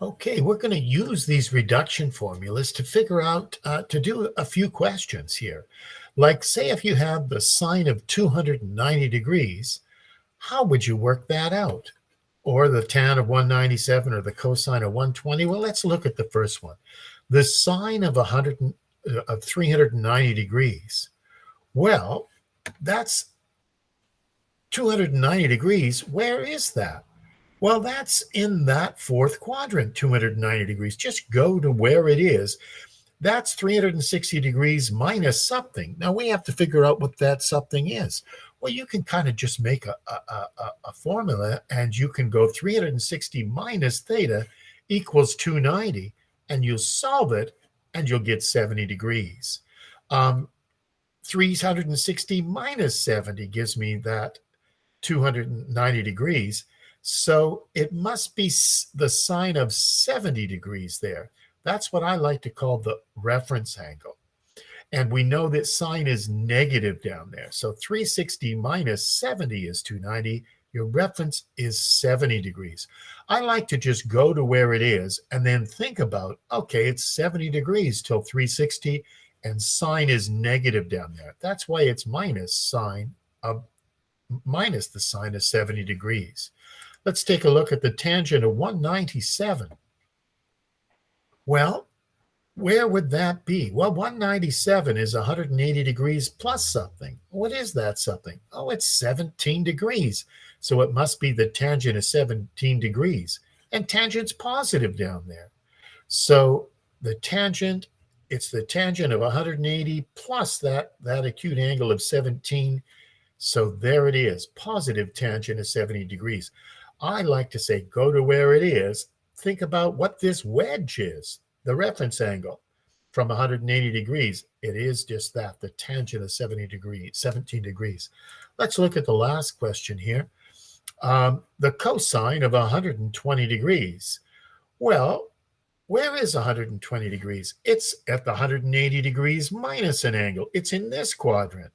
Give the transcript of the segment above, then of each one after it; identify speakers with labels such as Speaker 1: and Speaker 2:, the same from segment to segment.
Speaker 1: Okay, we're going to use these reduction formulas to figure out, to do a few questions here. Like, say, if you have the sine of 290 degrees, how would you work that out? Or the tan of 197 or the cosine of 120? Well, let's look at the first one. The sine of 390 degrees. Well, that's 290 degrees. Where is that? Well, that's in that fourth quadrant, 290 degrees. Just go to where it is. That's 360 degrees minus something. Now we have to figure out what that something is. Well, you can kind of just make a formula, and you can go 360 minus theta equals 290, and you'll solve it, and you'll get 70 degrees. 360 minus 70 gives me that 290 degrees. So it must be the sine of 70 degrees there. That's what I like to call the reference angle. And we know that sine is negative down there. So 360 minus 70 is 290. Your reference is 70 degrees. I like to just go to where it is and then think about, okay, it's 70 degrees till 360, and sine is negative down there. That's why it's minus the sine of 70 degrees. Let's take a look at the tangent of 197. Well, where would that be? Well, 197 is 180 degrees plus something. What is that something? Oh, it's 17 degrees. So it must be the tangent of 17 degrees. And tangent's positive down there. So the tangent, it's the tangent of 180 plus that acute angle of 17. So there it is, positive tangent of 70 degrees. I like to say, go to where it is, think about what this wedge is, the reference angle from 180 degrees. It is just that, the tangent of 17 degrees. Let's look at the last question here. The cosine of 120 degrees. Well, where is 120 degrees? It's at the 180 degrees minus an angle. It's in this quadrant.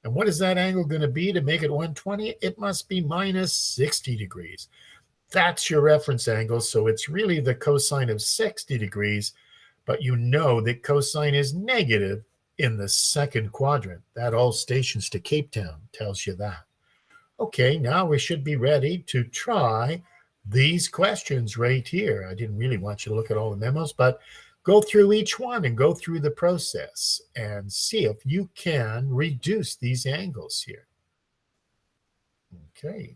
Speaker 1: And what is that angle going to be to make it 120? It must be minus 60 degrees. That's your reference angle. So it's really the cosine of 60 degrees, but you know that cosine is negative in the second quadrant. That all stations to Cape Town tells you that. Okay, now we should be ready to try these questions right here. I didn't really want you to look at all the memos, but go through each one and go through the process and see if you can reduce these angles here. Okay.